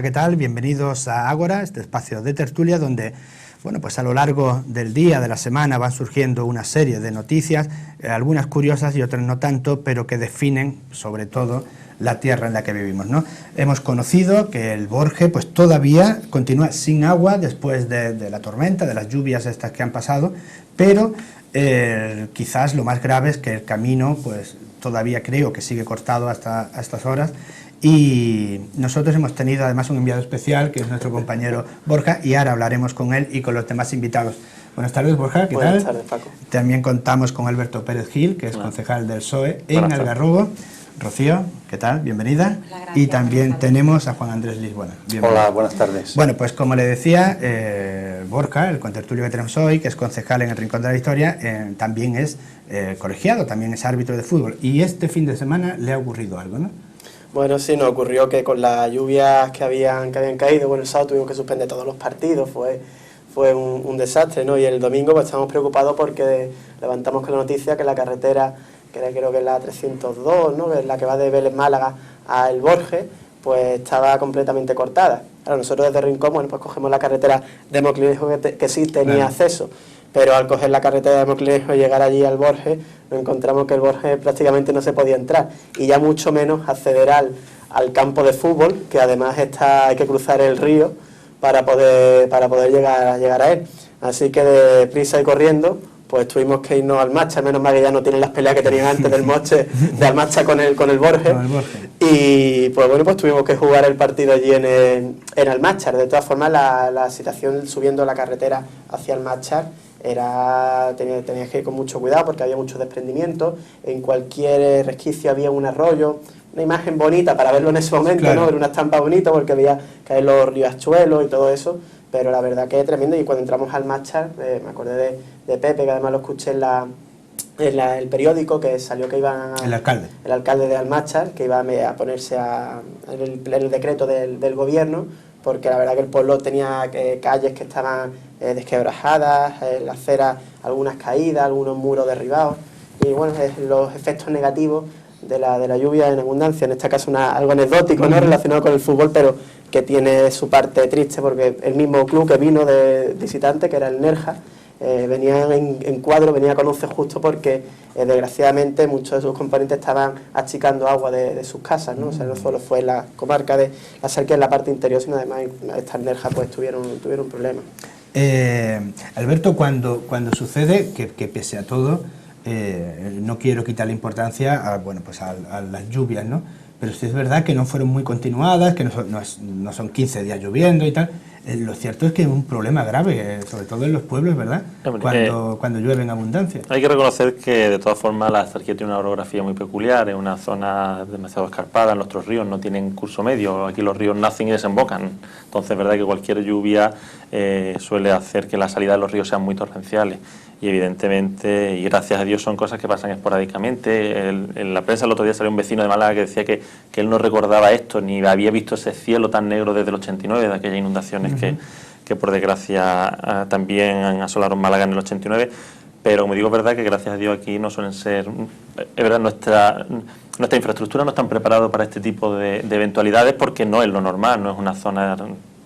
Hola, ¿qué tal? Bienvenidos a Ágora, este espacio de tertulia donde, bueno, pues a lo largo del día, de la semana, van surgiendo una serie de noticias, algunas curiosas y otras no tanto, pero que definen, sobre todo, la tierra en la que vivimos, ¿no? Hemos conocido que el Borge, pues todavía continúa sin agua después de la tormenta, de las lluvias estas que han pasado, pero quizás lo más grave es que el camino, pues todavía creo que sigue cortado hasta a estas horas. Y nosotros hemos tenido además un enviado especial, que es nuestro compañero Borja, y ahora hablaremos con él y con los demás invitados. Buenas tardes, Borja, ¿qué tal? Buenas tardes, Paco. También contamos con Alberto Pérez Gil, que es concejal del PSOE en Algarrobo. Rocío, ¿qué tal? Bienvenida. Hola, gracias, y también tenemos a Juan Andrés Lisboa. Hola, buenas tardes. Bueno, pues como le decía, Borja, el contertulio que tenemos hoy, que es concejal en el Rincón de la Victoria, también es colegiado, también es árbitro de fútbol. Y este fin de semana le ha ocurrido algo, ¿no? Bueno, sí, nos ocurrió que con las lluvias que habían caído, bueno, el sábado tuvimos que suspender todos los partidos, fue un desastre, ¿no? Y el domingo pues estamos preocupados porque levantamos con la noticia que la carretera, que creo que es la 302, ¿no? Que es la que va de Vélez Málaga a El Borge, pues estaba completamente cortada. Claro, nosotros desde Rincón, bueno, pues cogemos la carretera de Moclinejo que sí tenía acceso, pero al coger la carretera de Moclinejo y llegar allí al Borge, nos encontramos que el Borge prácticamente no se podía entrar, y ya mucho menos acceder al campo de fútbol, que además hay que cruzar el río para poder llegar a él. Así que deprisa y corriendo, pues tuvimos que irnos al Marcha, menos mal que ya no tienen las peleas que tenían antes del Moche, de Almarcha con el Borge. Y pues bueno, pues tuvimos que jugar el partido allí en Almarcha. De todas formas, la situación subiendo la carretera hacia Almarcha tenías que ir con mucho cuidado porque había muchos desprendimientos, en cualquier resquicio había un arroyo, una imagen bonita para verlo en ese momento, claro, ¿no? Era una estampa bonita porque había caer los riachuelos y todo eso, pero la verdad que es tremendo. Y cuando entramos al Machar, me acordé de Pepe, que además lo escuché en el periódico, que salió que iban el alcalde de Almáchar, que iba a ponerse en el decreto del gobierno, porque la verdad que el pueblo tenía calles que estaban desquebrajadas, la acera, algunas caídas, algunos muros derribados, y bueno, los efectos negativos de la lluvia en abundancia, en este caso algo anecdótico, ¿no? Relacionado con el fútbol, pero que tiene su parte triste, porque el mismo club que vino de visitante, que era el Nerja, venía en cuadro, venía con 11 justo porque desgraciadamente muchos de sus componentes estaban achicando agua de sus casas, ¿no? O sea, no solo fue en la comarca de la Sarquía en la parte interior, sino además estas Nerjas pues tuvieron problemas. Alberto, cuando sucede, que pese a todo, no quiero quitarle importancia a las lluvias, ¿no? Pero sí es verdad que no fueron muy continuadas, que no son 15 días lloviendo y tal. Lo cierto es que es un problema grave, sobre todo en los pueblos, ¿verdad? Cuando llueve en abundancia. Hay que reconocer que, de todas formas, la Zarquía tiene una orografía muy peculiar, es una zona demasiado escarpada, nuestros ríos no tienen curso medio, aquí los ríos nacen y desembocan, entonces es verdad que cualquier lluvia suele hacer que la salida de los ríos sean muy torrenciales. Y evidentemente, y gracias a Dios, son cosas que pasan esporádicamente. En la prensa el otro día salió un vecino de Málaga que decía que él no recordaba esto, ni había visto ese cielo tan negro desde el 89, de aquellas inundaciones que por desgracia también asolaron Málaga en el 89. Pero como digo, es verdad que gracias a Dios aquí no suelen ser... Es verdad, nuestra infraestructura no están preparados para este tipo de eventualidades, porque no es lo normal, no es una zona...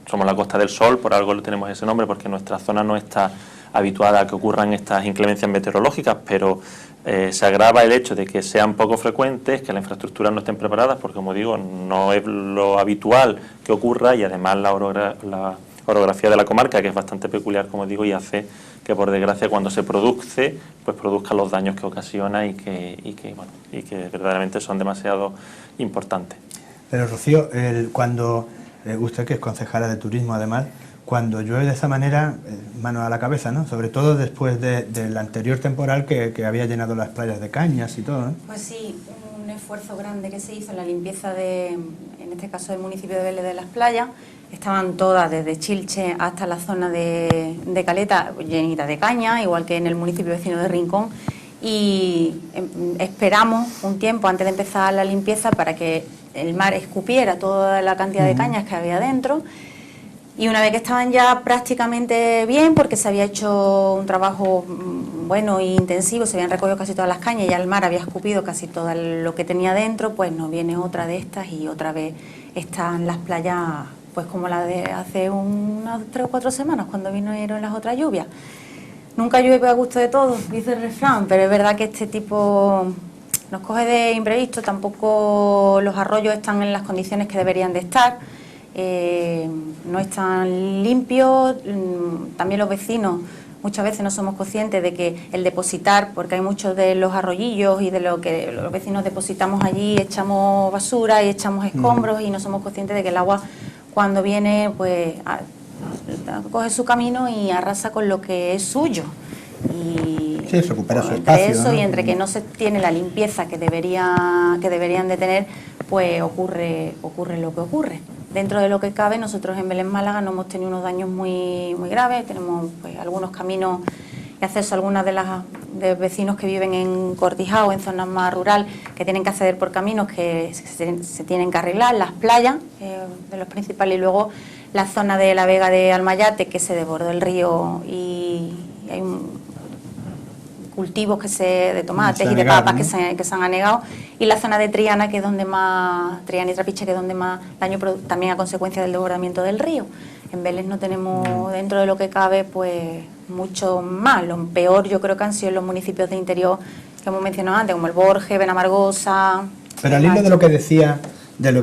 Somos la Costa del Sol, por algo tenemos ese nombre, porque nuestra zona no está habituada a que ocurran estas inclemencias meteorológicas, pero se agrava el hecho de que sean poco frecuentes, que las infraestructuras no estén preparadas, porque como digo, no es lo habitual que ocurra, y además la orografía de la comarca, que es bastante peculiar, como digo, y hace que por desgracia cuando se produce, pues produzca los daños que ocasiona y que verdaderamente son demasiado importantes. Pero Rocío, cuando usted, que es concejala de turismo además, cuando llueve de esa manera, mano a la cabeza, ¿no? Sobre todo después del anterior temporal que había llenado las playas de cañas y todo, ¿no? Pues sí, un esfuerzo grande que se hizo en la limpieza en este caso del municipio de Vélez de las Playas. Estaban todas, desde Chilche hasta la zona de Caleta, llenitas de caña, igual que en el municipio vecino de Rincón. Y esperamos un tiempo antes de empezar la limpieza para que el mar escupiera toda la cantidad de cañas que había dentro. Y una vez que estaban ya prácticamente bien, porque se había hecho un trabajo bueno e intensivo, se habían recogido casi todas las cañas y ya el mar había escupido casi todo lo que tenía dentro, pues nos viene otra de estas y otra vez están las playas pues como la de hace unas 3 o 4 semanas cuando vinieron las otras lluvias. Nunca llueve a gusto de todos, dice el refrán, pero es verdad que este tipo nos coge de imprevisto. Tampoco los arroyos están en las condiciones que deberían de estar, no están limpios. También los vecinos muchas veces no somos conscientes de que el depositar, porque hay muchos de los arroyillos y de lo que los vecinos depositamos allí, echamos basura y echamos escombros y no somos conscientes de que el agua cuando viene pues coge su camino y arrasa con lo que es suyo. Y sí, recupera su entre espacio, eso, ¿no? y entre que no se tiene la limpieza que deberían de tener, pues ocurre lo que ocurre. Dentro de lo que cabe, nosotros en Belén Málaga no hemos tenido unos daños muy graves. Tenemos pues algunos caminos y acceso a algunas de vecinos que viven en Cortijao, en zonas más rural, que tienen que acceder por caminos que se tienen que arreglar, las playas de los principales, y luego la zona de la Vega de Almayate, que se desbordó el río y hay cultivos de tomates y de papas, ¿no?, que se han anegado, y la zona de Triana, que es donde más, Triana y Trapiche, que es donde más daño, también a consecuencia del desbordamiento del río. En Vélez no tenemos, dentro de lo que cabe, pues mucho más. Lo peor yo creo que han sido los municipios de interior que hemos mencionado antes, como el Borges, Benamargosa. Pero al hilo de lo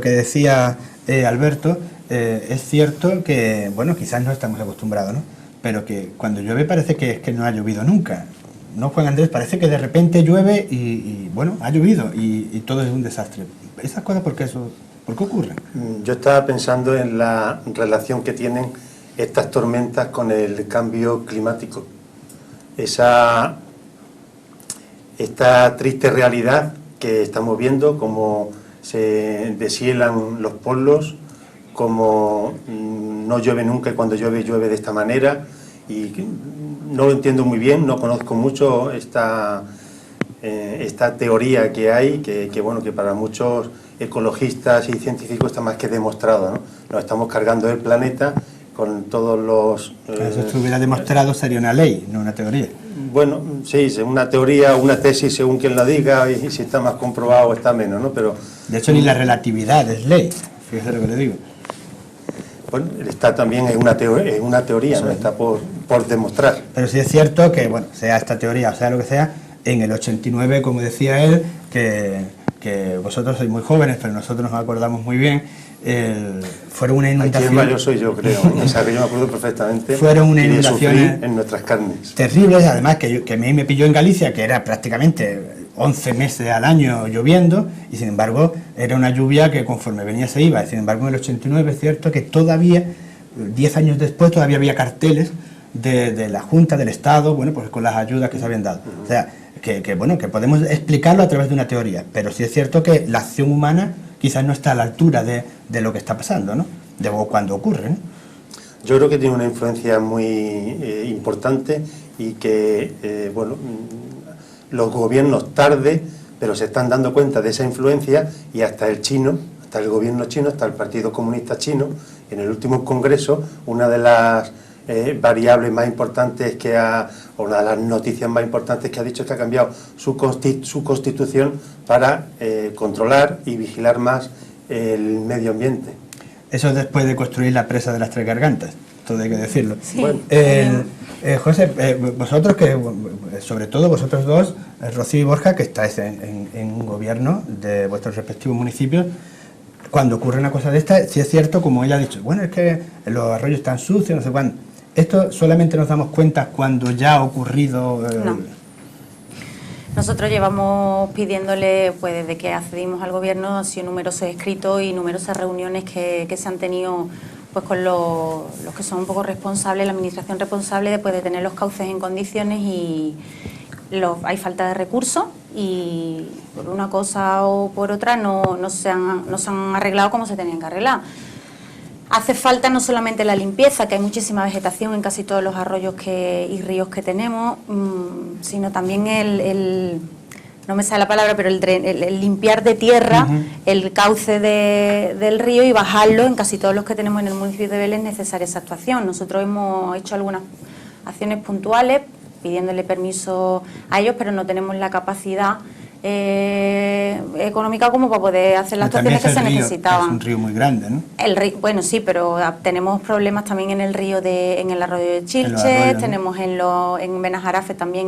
que decía Alberto, es cierto que, bueno, quizás no estamos acostumbrados, ¿no?, pero que cuando llueve parece que es que no ha llovido nunca. ¿No, Juan Andrés? Parece que de repente llueve y bueno, ha llovido y todo es un desastre. ¿Esas cosas por qué ocurren? Yo estaba pensando en la relación que tienen estas tormentas con el cambio climático. Esta triste realidad que estamos viendo, cómo se deshielan los polos, cómo no llueve nunca y cuando llueve, llueve de esta manera. Y no lo entiendo muy bien, no conozco mucho esta teoría que hay, que bueno, que para muchos ecologistas y científicos está más que demostrado, ¿no? Nos estamos cargando el planeta con todos los... Eso estuviera demostrado, sería una ley, no una teoría. Bueno, sí, una teoría, una tesis según quien la diga, y si está más comprobado o está menos, ¿no? Pero de hecho, ni la relatividad es ley, fíjese lo que le digo. Bueno, está también en una teoría, sí, no está por demostrar. Pero sí es cierto que, bueno, sea esta teoría o sea lo que sea, en el 89, como decía él, que vosotros sois muy jóvenes, pero nosotros nos acordamos muy bien, fueron una inundación... Aquí mayor soy yo, creo, o sea que yo me acuerdo perfectamente. Fueron una inundación en nuestras carnes. Terribles, además que a mí me pilló en Galicia, que era prácticamente 11 meses al año lloviendo, y sin embargo era una lluvia que conforme venía se iba. Sin embargo, en el 89 es cierto que todavía, 10 años después, todavía había carteles de la Junta, del Estado, bueno, pues con las ayudas que se habían dado. O sea, bueno, que podemos explicarlo a través de una teoría, pero sí es cierto que la acción humana quizás no está a la altura de lo que está pasando, ¿no?, de cuando ocurre, ¿no? Yo creo que tiene una influencia muy importante y que, bueno, los gobiernos tarde, pero se están dando cuenta de esa influencia, y hasta el gobierno chino, hasta el Partido Comunista Chino, en el último congreso, una de las variables más importantes o una de las noticias más importantes que ha dicho es que ha cambiado su constitución para controlar y vigilar más el medio ambiente. Eso es después de construir la presa de las Tres Gargantas, todo hay que decirlo. Sí. Bueno. José, vosotros, sobre todo vosotros dos, Rocío y Borja, que estáis en un gobierno de vuestros respectivos municipios, cuando ocurre una cosa de esta, sí es cierto, como ella ha dicho, bueno, es que los arroyos están sucios, no sé cuándo. ¿Esto solamente nos damos cuenta cuando ya ha ocurrido? No. Nosotros llevamos pidiéndole, pues desde que accedimos al gobierno, han sido numerosos escritos y numerosas reuniones que se han tenido pues con los que son un poco responsables, la administración responsable, después de tener los cauces en condiciones, y hay falta de recursos y por una cosa o por otra no se han arreglado como se tenían que arreglar. Hace falta no solamente la limpieza, que hay muchísima vegetación en casi todos los arroyos y ríos que tenemos, sino también no me sale la palabra, pero el limpiar de tierra el cauce del río y bajarlo. En casi todos los que tenemos en el municipio de Vélez es necesaria esa actuación. Nosotros hemos hecho algunas acciones puntuales pidiéndole permiso a ellos, pero no tenemos la capacidad económica como para poder hacer las actuaciones que se necesitaban. Es un río muy grande, ¿no? El río, bueno, sí, pero tenemos problemas también en el río en el arroyo de Chilches, tenemos en Benajarafe también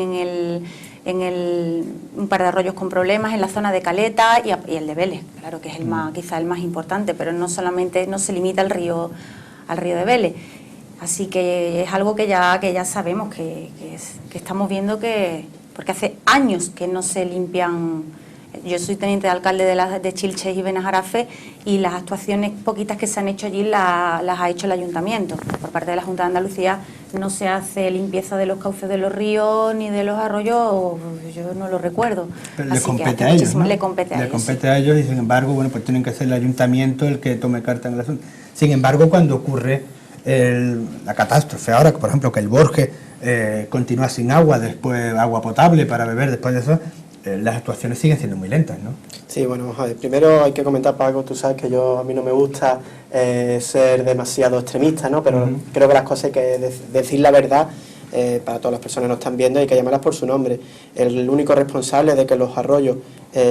un par de arroyos con problemas, en la zona de Caleta y el de Vélez, claro que es quizá el más importante, pero no se limita al río de Vélez. Así que es algo que ya sabemos, que estamos viendo porque hace años que no se limpian. Yo soy teniente de alcalde de Chilches y Benajarafe y las actuaciones poquitas que se han hecho allí las ha hecho el ayuntamiento. Por parte de la Junta de Andalucía no se hace limpieza de los cauces de los ríos ni de los arroyos, yo no lo recuerdo. Pero le compete a ellos, ¿no? Le compete a ellos y sin embargo, bueno, pues tienen que ser el ayuntamiento el que tome carta en el asunto. Sin embargo, cuando ocurre la catástrofe, ahora, por ejemplo, que el Borges continúa sin agua, después agua potable para beber, después de eso, las actuaciones siguen siendo muy lentas, ¿no? Sí, bueno, vamos a ver. Primero hay que comentar, Paco, tú sabes que a mí no me gusta ser demasiado extremista, ¿no? Pero creo que las cosas hay que decir la verdad para todas las personas que nos están viendo, hay que llamarlas por su nombre. El único responsable de que los arroyos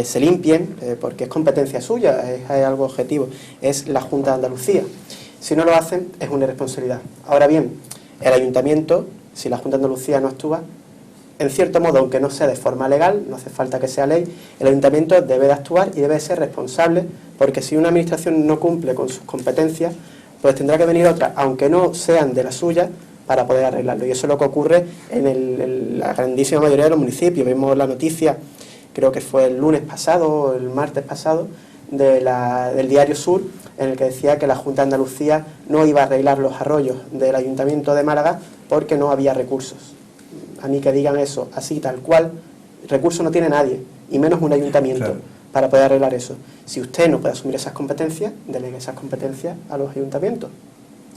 se limpien, porque es competencia suya, es algo objetivo, es la Junta de Andalucía. Si no lo hacen, es una irresponsabilidad. Ahora bien, el ayuntamiento, si la Junta de Andalucía no actúa, en cierto modo, aunque no sea de forma legal, no hace falta que sea ley, el ayuntamiento debe de actuar y debe ser responsable, porque si una administración no cumple con sus competencias, pues tendrá que venir otra, aunque no sean de la suya, para poder arreglarlo. Y eso es lo que ocurre en la grandísima mayoría de los municipios. Vimos la noticia, creo que fue el lunes pasado o el martes pasado, del Diario Sur, en el que decía que la Junta de Andalucía no iba a arreglar los arroyos del Ayuntamiento de Málaga porque no había recursos. A mí que digan eso así, tal cual, recursos no tiene nadie, y menos un ayuntamiento, claro, para poder arreglar eso. Si usted no puede asumir esas competencias, delegue esas competencias a los ayuntamientos.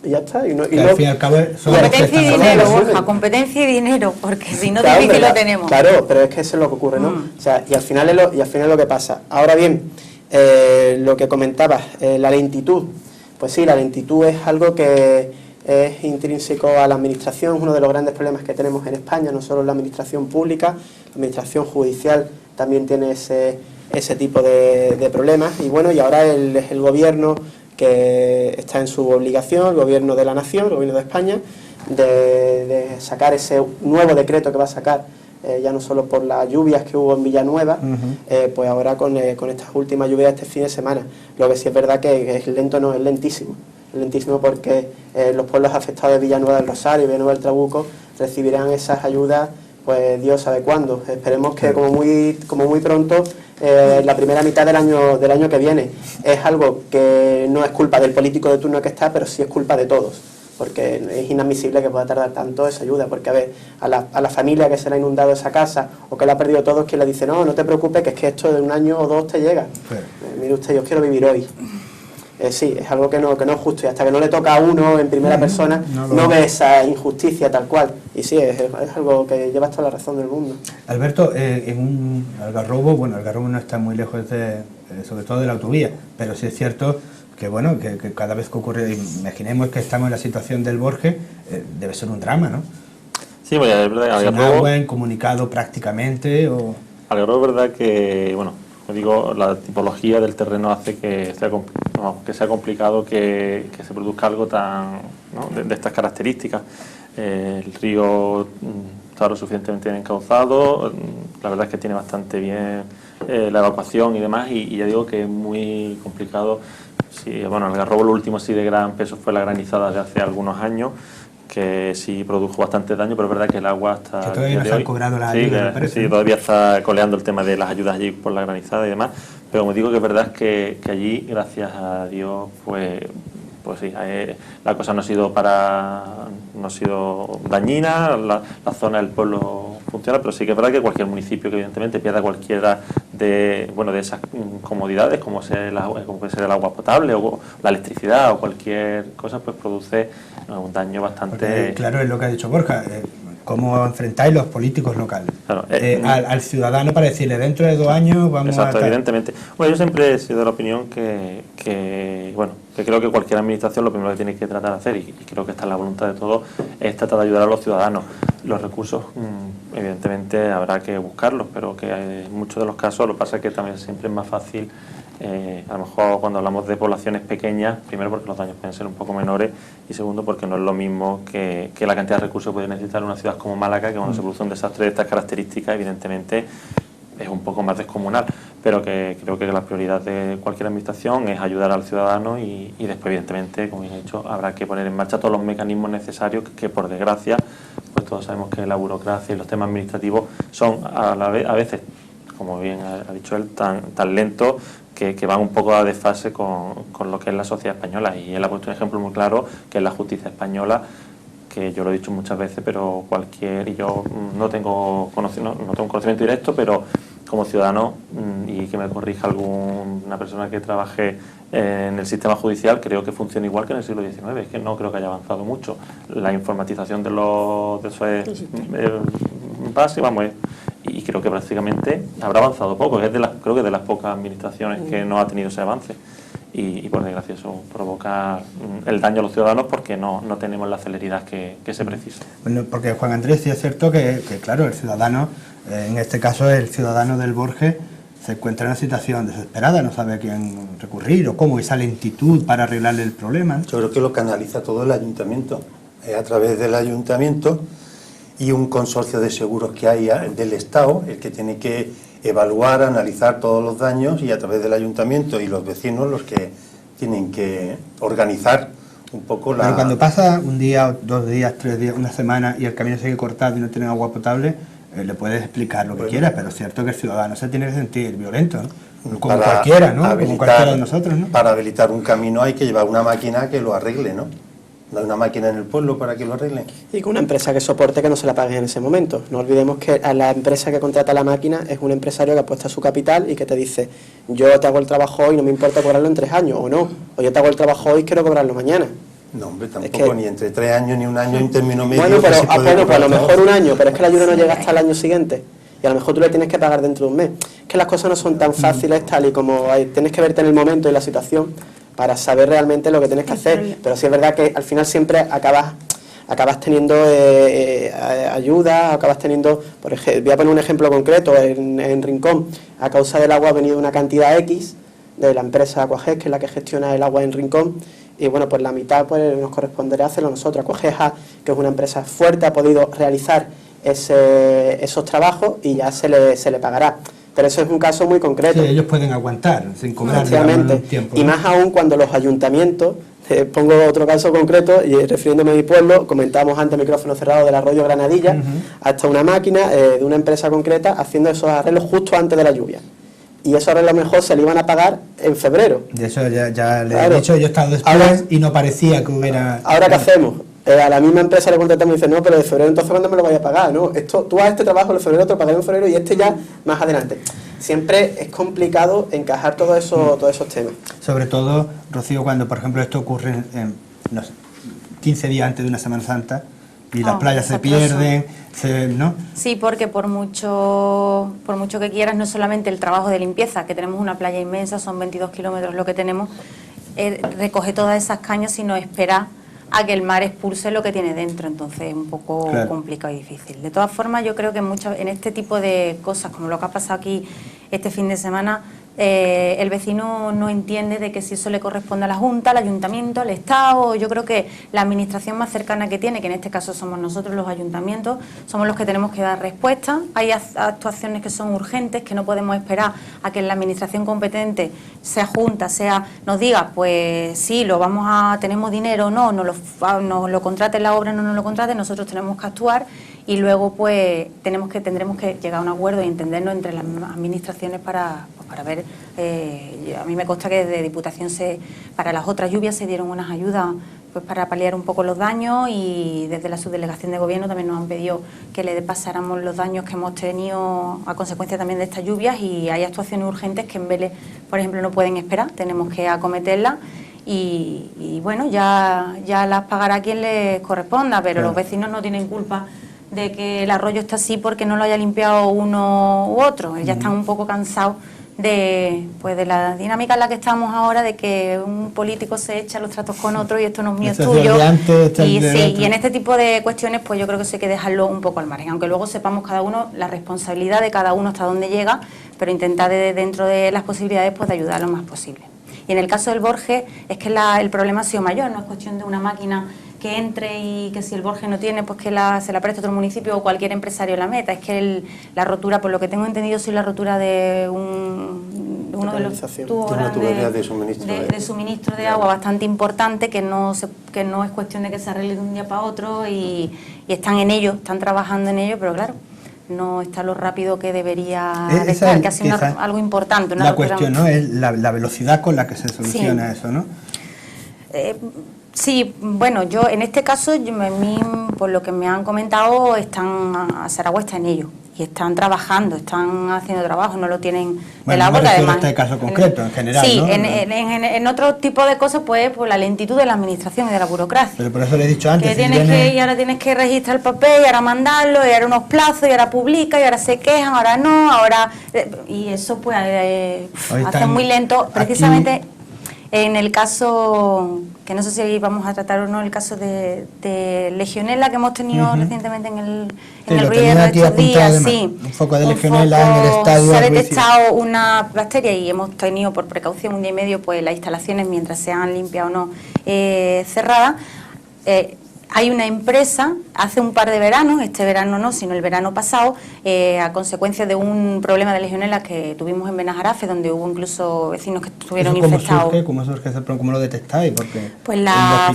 Y ya está. Al fin y al cabo, competencia y dinero, Borja, competencia y dinero, porque si no, claro, difícil lo tenemos. Claro, pero es que eso es lo que ocurre, ¿no? O sea, y al final es lo que pasa. Ahora bien, lo que comentabas, la lentitud. Pues sí, la lentitud es algo que es intrínseco a la administración, es uno de los grandes problemas que tenemos en España, no solo la administración pública, la administración judicial también tiene ese tipo de problemas. Y bueno, y ahora es el gobierno que está en su obligación, el gobierno de la nación, el gobierno de España, de sacar ese nuevo decreto que va a sacar, ya no solo por las lluvias que hubo en Villanueva, pues ahora con estas últimas lluvias este fin de semana. Lo que sí es verdad que es lento, no, es lentísimo porque los pueblos afectados de Villanueva del Rosario y Villanueva del Trabuco recibirán esas ayudas, pues Dios sabe cuándo. Esperemos que como muy pronto, la primera mitad del año que viene. Es algo que no es culpa del político de turno que está, pero sí es culpa de todos, porque es inadmisible que pueda tardar tanto esa ayuda, porque a ver, a la familia que se le ha inundado esa casa o que la ha perdido todo, es quien le dice, no te preocupes, que es que esto de un año o dos te llega. Mire usted, yo quiero vivir hoy. Sí, es algo que no es justo, y hasta que no le toca a uno en primera persona, no ve esa injusticia tal cual. Y sí, es algo que lleva toda la razón del mundo. Alberto, en Algarrobo, bueno, Algarrobo no está muy lejos sobre todo de la autovía, pero sí es cierto que bueno, que cada vez que ocurre, imaginemos que estamos en la situación del Borges, debe ser un drama, ¿no? Sí, pues es verdad, sin agua, incomunicado prácticamente, o... Algarrobo es verdad que, bueno, como digo, la tipología del terreno hace que sea complicado que se produzca algo tan, ¿no?, de estas características. El río está lo suficientemente bien encauzado, la verdad es que tiene bastante bien la evacuación y demás, y ya digo que es muy complicado. Sí, bueno, el Algarrobo lo último sí de gran peso fue la granizada de hace algunos años, que sí produjo bastante daño, pero es verdad que el agua está... Que todavía no se han cobrado las ayudas, sí, todavía está coleando el tema de las ayudas allí por la granizada y demás, pero como digo que es verdad que allí, gracias a Dios, pues sí, la cosa no ha sido dañina, la zona del pueblo funciona, pero sí que es verdad que cualquier municipio que evidentemente pierda cualquiera de esas comodidades, como puede ser el agua potable o la electricidad o cualquier cosa, pues produce un daño bastante... Porque, claro, es lo que ha dicho Borja, ¿Cómo enfrentáis los políticos locales Claro, al ciudadano para decirle dentro de 2 años vamos exacto, a... evidentemente. Bueno, yo siempre he sido de la opinión que creo que cualquier administración lo primero que tiene que tratar de hacer, y creo que está en la voluntad de todos, es tratar de ayudar a los ciudadanos. Los recursos, evidentemente, habrá que buscarlos, pero que en muchos de los casos lo que pasa es que también siempre es más fácil, a lo mejor cuando hablamos de poblaciones pequeñas, primero porque los daños pueden ser un poco menores y segundo porque no es lo mismo que la cantidad de recursos que puede necesitar una ciudad como Málaga, que cuando se produce un desastre de estas características, evidentemente es un poco más descomunal, pero que creo que la prioridad de cualquier administración es ayudar al ciudadano y después, evidentemente, como bien he dicho, habrá que poner en marcha todos los mecanismos necesarios que por desgracia, pues todos sabemos que la burocracia y los temas administrativos son a veces, como bien ha dicho él, tan lentos que van un poco a desfase con lo que es la sociedad española. Y él ha puesto un ejemplo muy claro, que es la justicia española, que yo lo he dicho muchas veces, pero y yo no tengo conocimiento directo, pero como ciudadano, y que me corrija alguna persona que trabaje en el sistema judicial, creo que funciona igual que en el siglo XIX, es que no creo que haya avanzado mucho. La informatización de eso es base, vamos, y creo que prácticamente habrá avanzado poco, creo que de las pocas administraciones que no ha tenido ese avance. Y por desgracia eso provoca el daño a los ciudadanos porque no tenemos la celeridad que se precisa. Bueno, porque Juan Andrés, sí es cierto que claro, el ciudadano, en este caso el ciudadano del Borges, se encuentra en una situación desesperada, no sabe a quién recurrir o cómo, esa lentitud para arreglarle el problema. Yo creo que lo canaliza todo el ayuntamiento, a través del ayuntamiento y un consorcio de seguros que hay del Estado, el que tiene que evaluar, analizar todos los daños, y a través del ayuntamiento y los vecinos los que tienen que organizar un poco la... Pero cuando pasa un día, 2 días, 3 días, una semana y el camino sigue cortado y no tienen agua potable, le puedes explicar lo que quieras, pero es cierto que el ciudadano se tiene que sentir violento, ¿no? Como cualquiera, ¿no? Como cualquiera de nosotros, ¿no? Para habilitar un camino hay que llevar una máquina que lo arregle, ¿no? No hay una máquina en el pueblo para que lo arregle. Y con una empresa que soporte que no se la pague en ese momento. No olvidemos que a la empresa que contrata la máquina es un empresario que apuesta su capital y que te dice, yo te hago el trabajo hoy, no me importa cobrarlo en 3 años, o no, o yo te hago el trabajo hoy, quiero cobrarlo mañana. No, hombre, tampoco, ni entre 3 años ni un año en término medio. Bueno, pero pues a lo mejor un año, pero es que la ayuda no llega hasta el año siguiente. Y a lo mejor tú le tienes que pagar dentro de un mes. Es que las cosas no son tan fáciles tal y como tienes que verte en el momento y la situación para saber realmente lo que tienes que hacer. Pero sí es verdad que al final siempre acabas teniendo ayuda, acabas teniendo, por ejemplo, voy a poner un ejemplo concreto, en Rincón, a causa del agua ha venido una cantidad X de la empresa Aquages, que es la que gestiona el agua en Rincón, y bueno, pues la mitad pues nos corresponderá hacerlo nosotros. Aquageja, que es una empresa fuerte, ha podido realizar esos trabajos y ya se le pagará. Pero eso es un caso muy concreto. Sí, ellos pueden aguantar sin cobrar tiempo. Y más aún cuando los ayuntamientos, pongo otro caso concreto, y refiriéndome a mi pueblo, comentábamos antes micrófono cerrado del arroyo Granadilla, hasta una máquina de una empresa concreta haciendo esos arreglos justo antes de la lluvia. Y esos arreglos mejor se le iban a pagar en febrero. De eso ya le he dicho, yo he estado después y no parecía que hubiera... ¿Ahora qué hacemos? A la misma empresa le contratamos y dice, no, pero de febrero entonces ¿cuándo me lo voy a pagar? No, tú haz este trabajo en febrero, te lo pagaré en febrero y este ya más adelante. Siempre es complicado encajar todos esos temas. Sobre todo, Rocío, cuando por ejemplo esto ocurre 15 días antes de una Semana Santa y las playas se pierden, ¿no? Sí, porque por mucho que quieras, no solamente el trabajo de limpieza, que tenemos una playa inmensa, son 22 kilómetros lo que tenemos, recoge todas esas cañas, sino espera a que el mar expulse lo que tiene dentro, entonces es un poco complicado y difícil. De todas formas, yo creo que en este tipo de cosas, como lo que ha pasado aquí este fin de semana, el vecino no entiende de que si eso le corresponde a la Junta, al Ayuntamiento, al Estado. Yo creo que la administración más cercana que tiene, que en este caso somos nosotros los ayuntamientos, somos los que tenemos que dar respuesta. Hay actuaciones que son urgentes, que no podemos esperar a que la administración competente, sea Junta, nos diga, pues sí, tenemos dinero o no, nos lo contraten la obra o no nos lo contraten, nosotros tenemos que actuar y luego pues tendremos que llegar a un acuerdo y entendernos entre las administraciones para ver. A mí me consta que desde Diputación para las otras lluvias se dieron unas ayudas pues para paliar un poco los daños, y desde la subdelegación de gobierno también nos han pedido que le pasáramos los daños que hemos tenido a consecuencia también de estas lluvias, y hay actuaciones urgentes que en Vélez, por ejemplo, no pueden esperar, tenemos que acometerlas. Y bueno, ya las pagará quien les corresponda, pero los vecinos no tienen culpa de que el arroyo está así porque no lo haya limpiado uno u otro. Ya están un poco cansados de la dinámica en la que estamos ahora, de que un político se echa los tratos con otro y esto no es mío, es tuyo. Y en este tipo de cuestiones pues yo creo que eso hay que dejarlo un poco al margen, aunque luego sepamos cada uno la responsabilidad de cada uno hasta dónde llega, pero intentar dentro de las posibilidades pues de ayudar lo más posible. Y en el caso del Borges es que el problema ha sido mayor, no es cuestión de una máquina que entre y que si el Borges no tiene, pues que se la preste otro municipio o cualquier empresario la meta. Es que la rotura, por lo que tengo entendido, es la rotura de uno de los tubos de suministro de agua bastante importante, que no es cuestión de que se arregle de un día para otro y están en ello, están trabajando en ello, pero claro, no está lo rápido que debería estar, que ha sido algo importante. La cuestión, ¿no?, es la velocidad con la que se soluciona eso, ¿no? Sí, bueno, yo en este caso, por lo que me han comentado, Saragua está en ello y están trabajando, están haciendo trabajo, no lo tienen de la boca, además. En este caso concreto, en general, sí, ¿no? En otro tipo de cosas, pues la lentitud de la administración y de la burocracia. Pero por eso le he dicho antes. Y ahora tienes que registrar el papel, y ahora mandarlo, y ahora unos plazos, y ahora publica, y ahora se quejan, ahora no, y eso pues hace muy lento, precisamente. Aquí, en el caso, que no sé si vamos a tratar o no, el caso de legionela que hemos tenido recientemente en el Río estos días, sí, un foco de legionela en el estadio. Se ha detectado una bacteria y hemos tenido por precaución un día y medio pues las instalaciones, mientras se han limpiado o no, cerradas. Hay una empresa, hace un par de veranos, este verano no, sino el verano pasado, a consecuencia de un problema de legionela que tuvimos en Benajarafe, donde hubo incluso vecinos que estuvieron infectados. ¿Cómo surge ese problema? ¿Cómo lo detectáis? Porque pues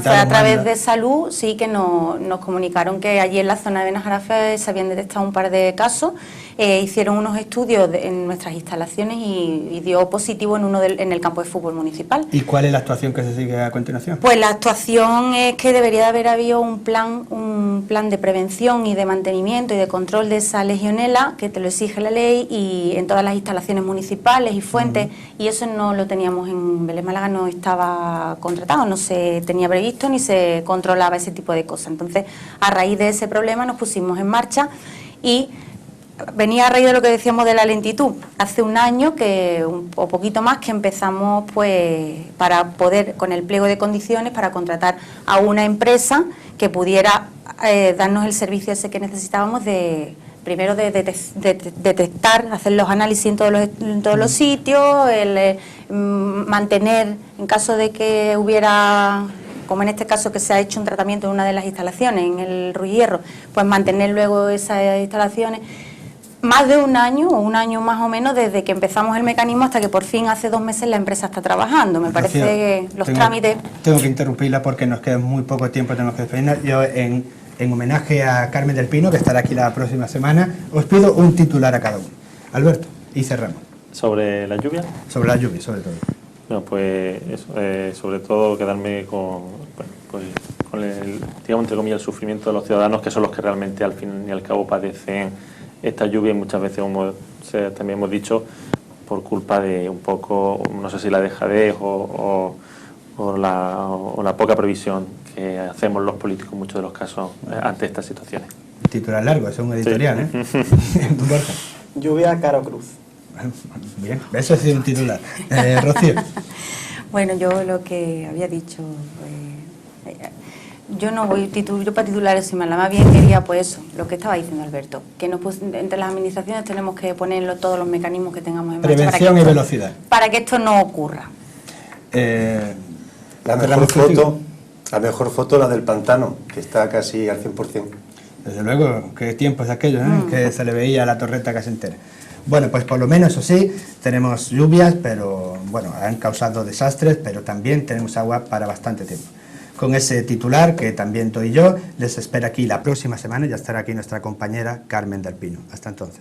fue a través de salud, sí, que nos comunicaron que allí en la zona de Benajarafe se habían detectado un par de casos. Hicieron unos estudios en nuestras instalaciones y dio positivo en el campo de fútbol municipal. ¿Y cuál es la actuación que se sigue a continuación? Pues la actuación es que debería de haber habido un plan de prevención y de mantenimiento y de control de esa legionela, que te lo exige la ley, y en todas las instalaciones municipales y fuentes, y eso no lo teníamos en Vélez Málaga, no estaba contratado, no se tenía previsto ni se controlaba ese tipo de cosas. Entonces, a raíz de ese problema nos pusimos en marcha y venía a raíz de lo que decíamos de la lentitud. Hace un año o poquito más que empezamos pues para poder, con el pliego de condiciones, para contratar a una empresa que pudiera darnos el servicio ese que necesitábamos primero de detectar, hacer los análisis en todos los sitios, mantener, en caso de que hubiera, como en este caso que se ha hecho un tratamiento en una de las instalaciones, en el Ruiz Hierro, pues mantener luego esas instalaciones. Más de un año, o un año más o menos, desde que empezamos el mecanismo hasta que por fin hace 2 meses la empresa está trabajando. Me parece que los trámites... Tengo que interrumpirla porque nos queda muy poco tiempo, tenemos que despedirnos. Yo, en homenaje a Carmen del Pino, que estará aquí la próxima semana, os pido un titular a cada uno. Alberto, y cerramos. ¿Sobre la lluvia? Sobre la lluvia, sobre todo. No, pues eso, sobre todo quedarme con el, digamos, entre comillas, el sufrimiento de los ciudadanos, que son los que realmente al fin y al cabo padecen esta lluvia, y muchas veces, como también hemos dicho, por culpa de un poco, no sé si la dejadez o la poca previsión que hacemos los políticos en muchos de los casos ante estas situaciones. Titular largo, eso es un editorial, sí. Borja. Lluvia Caro Cruz. Bien, eso es un titular. Rocío. Bueno, yo lo que había dicho... Yo no voy yo para titulares soy mala, más bien quería pues eso, lo que estaba diciendo Alberto, que entre las administraciones tenemos que poner todos los mecanismos que tengamos en marcha. Prevención y velocidad. Para que esto no ocurra. La mejor foto la del pantano, que está casi al 100%. Desde luego, qué tiempos aquellos, que se le veía la torreta casi entera. Bueno, pues por lo menos, eso sí, tenemos lluvias, pero bueno, han causado desastres, pero también tenemos agua para bastante tiempo. Con ese titular, que también doy yo, les espero aquí la próxima semana, ya estará aquí nuestra compañera Carmen del Pino. Hasta entonces.